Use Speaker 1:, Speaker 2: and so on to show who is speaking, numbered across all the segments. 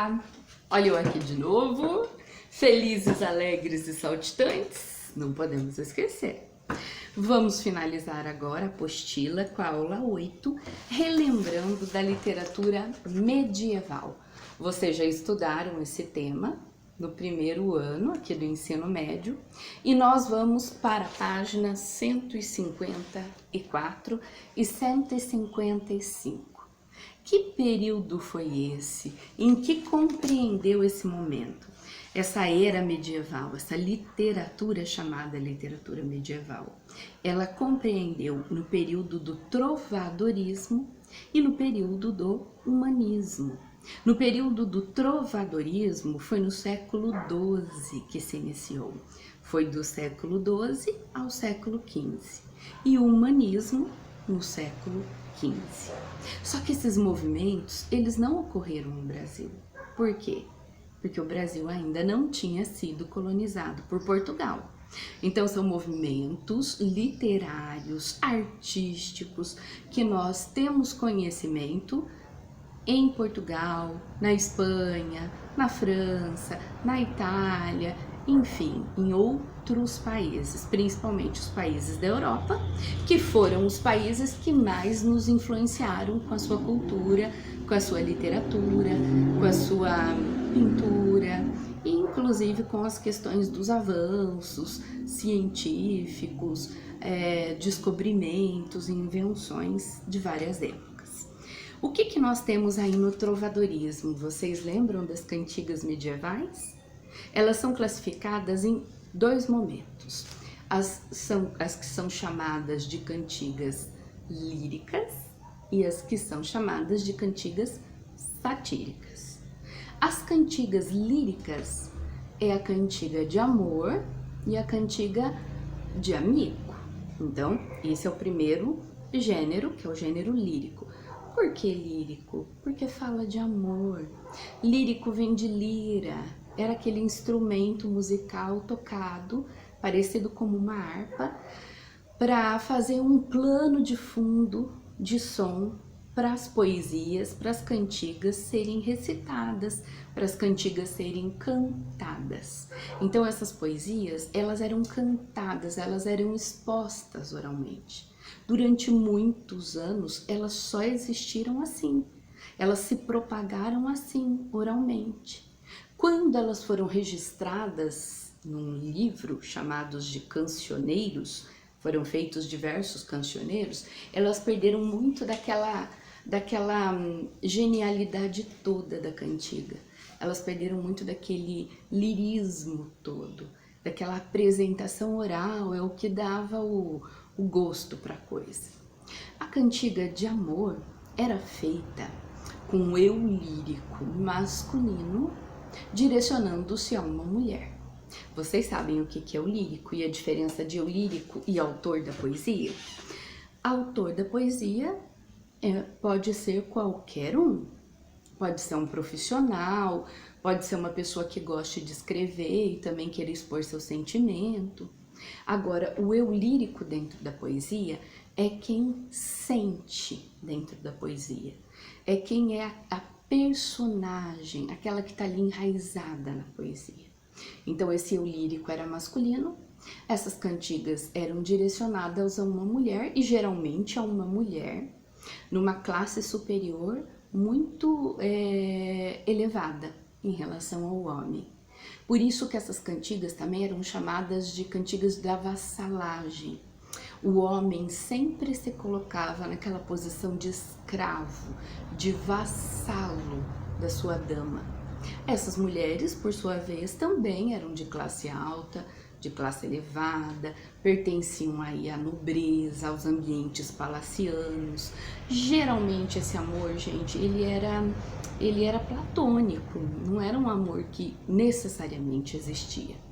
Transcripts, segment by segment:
Speaker 1: Olá! Olha eu aqui de novo, felizes, alegres e saltitantes, não podemos esquecer. Vamos finalizar agora a apostila com a aula 8, relembrando da literatura medieval. Vocês já estudaram esse tema no primeiro ano aqui do ensino médio e nós vamos para a página 154 e 155. Que período foi esse? Em que compreendeu esse momento? Essa era medieval, essa literatura chamada literatura medieval, ela compreendeu no período do trovadorismo e no período do humanismo. No período do trovadorismo foi no século XII que se iniciou. Foi do século XII ao século XV. E o humanismo no século XV. Só que esses movimentos, eles não ocorreram no Brasil. Por quê? Porque o Brasil ainda não tinha sido colonizado por Portugal. Então são movimentos literários, artísticos, que nós temos conhecimento em Portugal, na Espanha, na França, na Itália, enfim, em outros países, principalmente os países da Europa, que foram os países que mais nos influenciaram com a sua cultura, com a sua literatura, com a sua pintura, e inclusive com as questões dos avanços científicos, descobrimentos e invenções de várias épocas. O que nós temos aí no trovadorismo? Vocês lembram das cantigas medievais? Elas são classificadas em dois momentos. As que são chamadas de cantigas líricas e as que são chamadas de cantigas satíricas. As cantigas líricas é a cantiga de amor e a cantiga de amigo. Então, esse é o primeiro gênero, que é o gênero lírico. Por que lírico? Porque fala de amor. Lírico vem de lira, era aquele instrumento musical tocado, parecido como uma harpa, para fazer um plano de fundo de som para as poesias, para as cantigas serem recitadas, para as cantigas serem cantadas. Então essas poesias, elas eram cantadas, elas eram expostas oralmente. Durante muitos anos, elas só existiram assim, elas se propagaram assim, oralmente. Quando elas foram registradas num livro chamados de cancioneiros, foram feitos diversos cancioneiros, elas perderam muito daquela genialidade toda da cantiga. Elas perderam muito daquele lirismo todo, daquela apresentação oral, é o que dava o gosto para a coisa. A cantiga de amor era feita com eu lírico masculino direcionando-se a uma mulher. Vocês sabem o que é o lírico e a diferença de eu lírico e autor da poesia? Autor da poesia pode ser qualquer um. Pode ser um profissional, pode ser uma pessoa que goste de escrever e também queira expor seu sentimento. Agora, o eu lírico dentro da poesia é quem sente dentro da poesia. É quem é a personagem, aquela que está ali enraizada na poesia. Então, esse eu lírico era masculino, essas cantigas eram direcionadas a uma mulher, e geralmente a uma mulher numa classe superior muito elevada em relação ao homem. Por isso que essas cantigas também eram chamadas de cantigas da vassalagem. O homem sempre se colocava naquela posição de escravo, de vassalo da sua dama. Essas mulheres, por sua vez, também eram de classe alta, de classe elevada, pertenciam aí à nobreza, aos ambientes palacianos. Geralmente esse amor, gente, ele era platônico, não era um amor que necessariamente existia.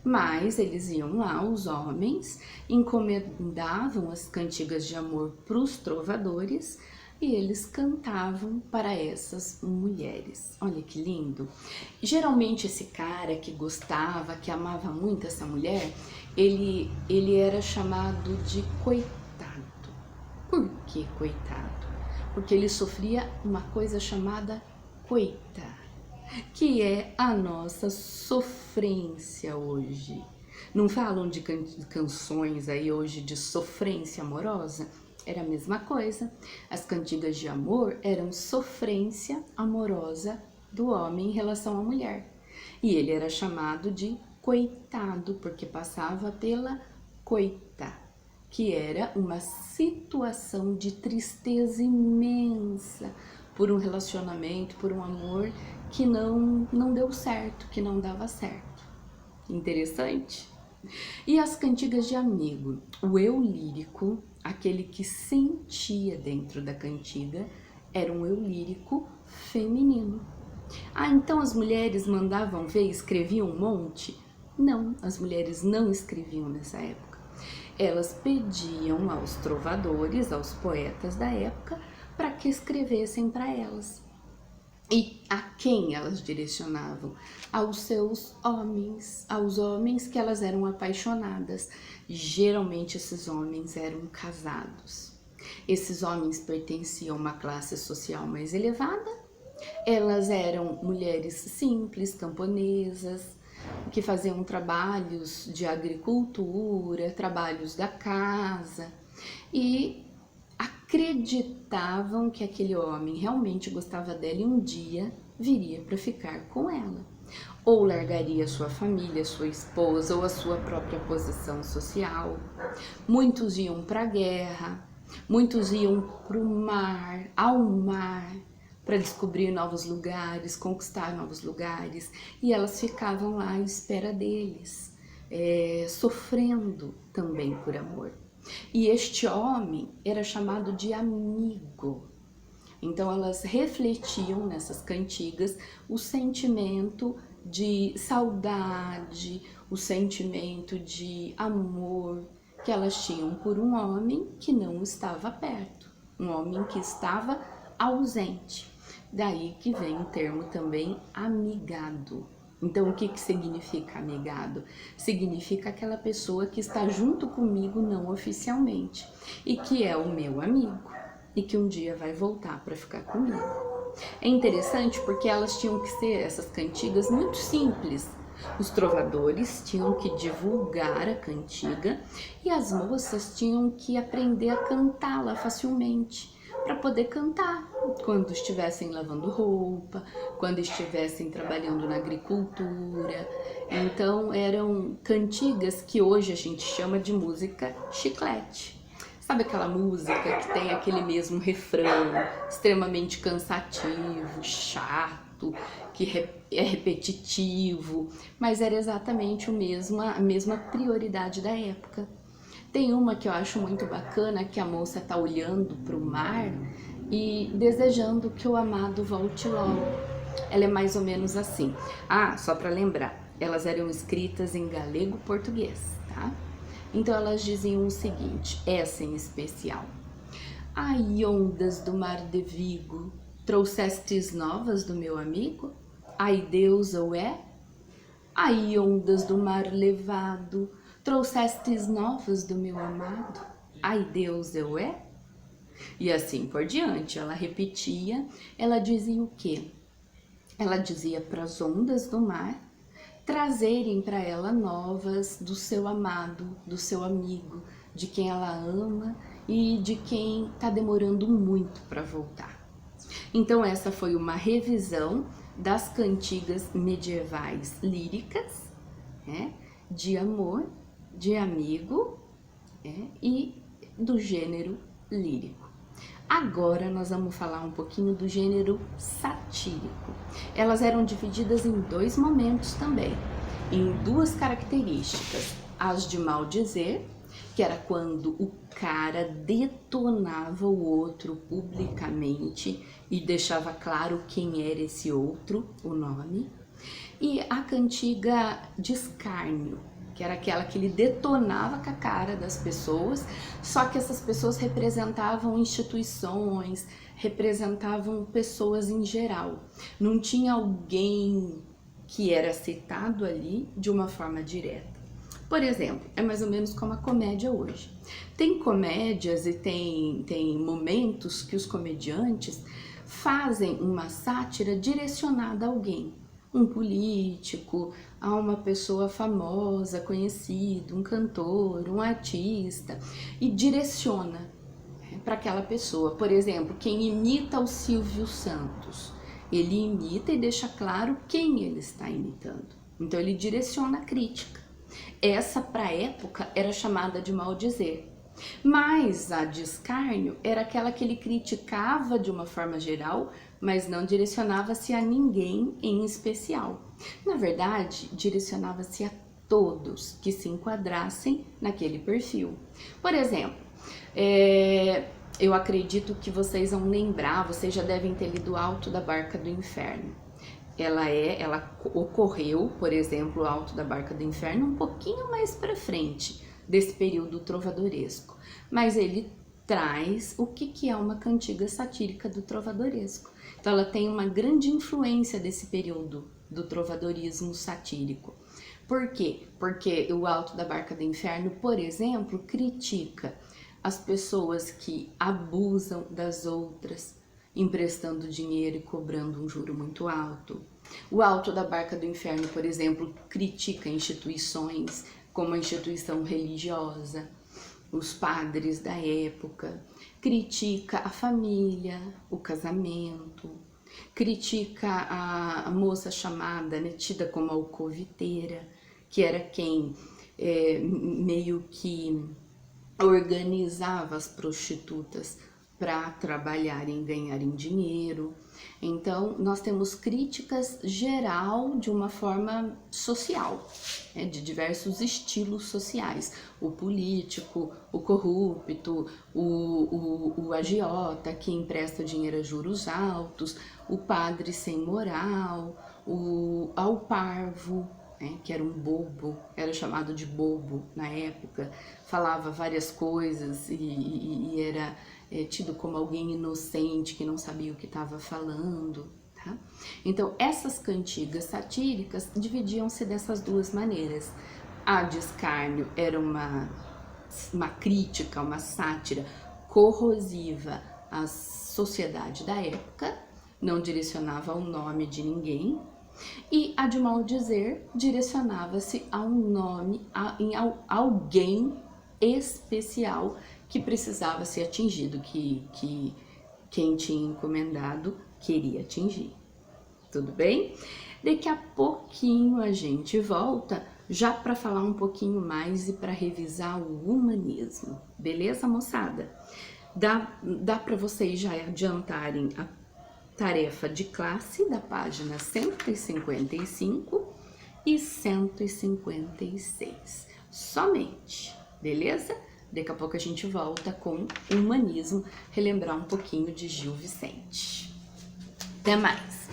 Speaker 1: Mas eles iam lá, os homens, encomendavam as cantigas de amor para os trovadores e eles cantavam para essas mulheres. Olha que lindo! Geralmente esse cara que gostava, que amava muito essa mulher, ele era chamado de coitado. Por que coitado? Porque ele sofria uma coisa chamada coita. que é a nossa sofrência hoje. Não falam de canções aí hoje de sofrência amorosa? Era a mesma coisa. As cantigas de amor eram sofrência amorosa do homem em relação à mulher. E ele era chamado de coitado, porque passava pela coita, que era uma situação de tristeza imensa por um relacionamento, por um amor que não deu certo, que não dava certo. Interessante? E as cantigas de amigo? O eu lírico, aquele que sentia dentro da cantiga, era um eu lírico feminino. Então as mulheres mandavam ver, escreviam um monte? Não, as mulheres não escreviam nessa época. Elas pediam aos trovadores, aos poetas da época, para que escrevessem para elas. E a quem elas direcionavam? Aos seus homens, aos homens que elas eram apaixonadas. Geralmente esses homens eram casados. Esses homens pertenciam a uma classe social mais elevada. Elas eram mulheres simples, camponesas, que faziam trabalhos de agricultura, trabalhos da casa e acreditavam que aquele homem realmente gostava dela e um dia viria para ficar com ela. Ou largaria sua família, sua esposa ou a sua própria posição social. Muitos iam para a guerra, muitos iam para o mar, ao mar, para descobrir novos lugares, conquistar novos lugares, e elas ficavam lá à espera deles, sofrendo também por amor. E este homem era chamado de amigo. Então elas refletiam nessas cantigas o sentimento de saudade, o sentimento de amor que elas tinham por um homem que não estava perto, um homem que estava ausente. Daí que vem o termo também amigado. Então, o que significa amigado? Significa aquela pessoa que está junto comigo não oficialmente e que é o meu amigo e que um dia vai voltar para ficar comigo. É interessante porque elas tinham que ser, essas cantigas, muito simples. Os trovadores tinham que divulgar a cantiga e as moças tinham que aprender a cantá-la facilmente, para poder cantar quando estivessem lavando roupa, quando estivessem trabalhando na agricultura. Então eram cantigas que hoje a gente chama de música chiclete. Sabe aquela música que tem aquele mesmo refrão, extremamente cansativo, chato, que é repetitivo, mas era exatamente a mesma prioridade da época. Tem uma que eu acho muito bacana, que a moça tá olhando para o mar e desejando que o amado volte logo. Ela é mais ou menos assim. Só para lembrar, elas eram escritas em galego-português, tá? Então elas diziam o seguinte, essa em especial. Ai, ondas do mar de Vigo, trouxestes novas do meu amigo? Ai, Deus ou é? Ai, ondas do mar levado, trouxestes novas do meu amado? Ai, Deus eu é? E assim por diante, ela repetia, ela dizia o quê? Ela dizia para as ondas do mar trazerem para ela novas do seu amado, do seu amigo, de quem ela ama e de quem está demorando muito para voltar. Então essa foi uma revisão das cantigas medievais líricas, de amor, de amigo e do gênero lírico. Agora nós vamos falar um pouquinho do gênero satírico. Elas eram divididas em dois momentos também, em duas características. As de maldizer, que era quando o cara detonava o outro publicamente e deixava claro quem era esse outro, o nome. E a cantiga de escárnio, que era aquela que ele detonava com a cara das pessoas, só que essas pessoas representavam instituições, representavam pessoas em geral. Não tinha alguém que era citado ali de uma forma direta. Por exemplo, é mais ou menos como a comédia hoje. Tem comédias e tem momentos que os comediantes fazem uma sátira direcionada a alguém. um político, a uma pessoa famosa, conhecida, um cantor, um artista, e direciona para aquela pessoa. Por exemplo, quem imita o Silvio Santos, ele imita e deixa claro quem ele está imitando. Então ele direciona a crítica. Essa, para a época, era chamada de maldizer. Mas a de escárnio era aquela que ele criticava de uma forma geral, mas não direcionava-se a ninguém em especial. Na verdade, direcionava-se a todos que se enquadrassem naquele perfil. Por exemplo, eu acredito que vocês vão lembrar, vocês já devem ter lido Alto da Barca do Inferno. Ela ocorreu, por exemplo, o Alto da Barca do Inferno um pouquinho mais para frente desse período trovadoresco, mas ele traz o que é uma cantiga satírica do trovadoresco. Então ela tem uma grande influência desse período do trovadorismo satírico. Por quê? Porque o Alto da Barca do Inferno, por exemplo, critica as pessoas que abusam das outras, emprestando dinheiro e cobrando um juro muito alto. O Alto da Barca do Inferno, por exemplo, critica instituições como a instituição religiosa, os padres da época, critica a família, o casamento, critica a moça chamada, né, tida como alcoviteira, que era quem meio que organizava as prostitutas para trabalharem e ganharem dinheiro. Então, nós temos críticas geral de uma forma social, né, de diversos estilos sociais. O político, o corrupto, o agiota que empresta dinheiro a juros altos, o padre sem moral, ao parvo, que era um bobo, era chamado de bobo na época, falava várias coisas e era tido como alguém inocente que não sabia o que estava falando, tá? Então essas cantigas satíricas dividiam-se dessas duas maneiras. A de escárnio era uma crítica, uma sátira corrosiva à sociedade da época, não direcionava ao nome de ninguém. E a de maldizer direcionava-se a um nome, a alguém especial que precisava ser atingido, que quem tinha encomendado queria atingir. Tudo bem? Daqui a pouquinho a gente volta já para falar um pouquinho mais e para revisar o humanismo. Beleza, moçada? Dá para vocês já adiantarem a tarefa de classe da página 155 e 156, somente, beleza? Daqui a pouco a gente volta com humanismo, relembrar um pouquinho de Gil Vicente. Até mais!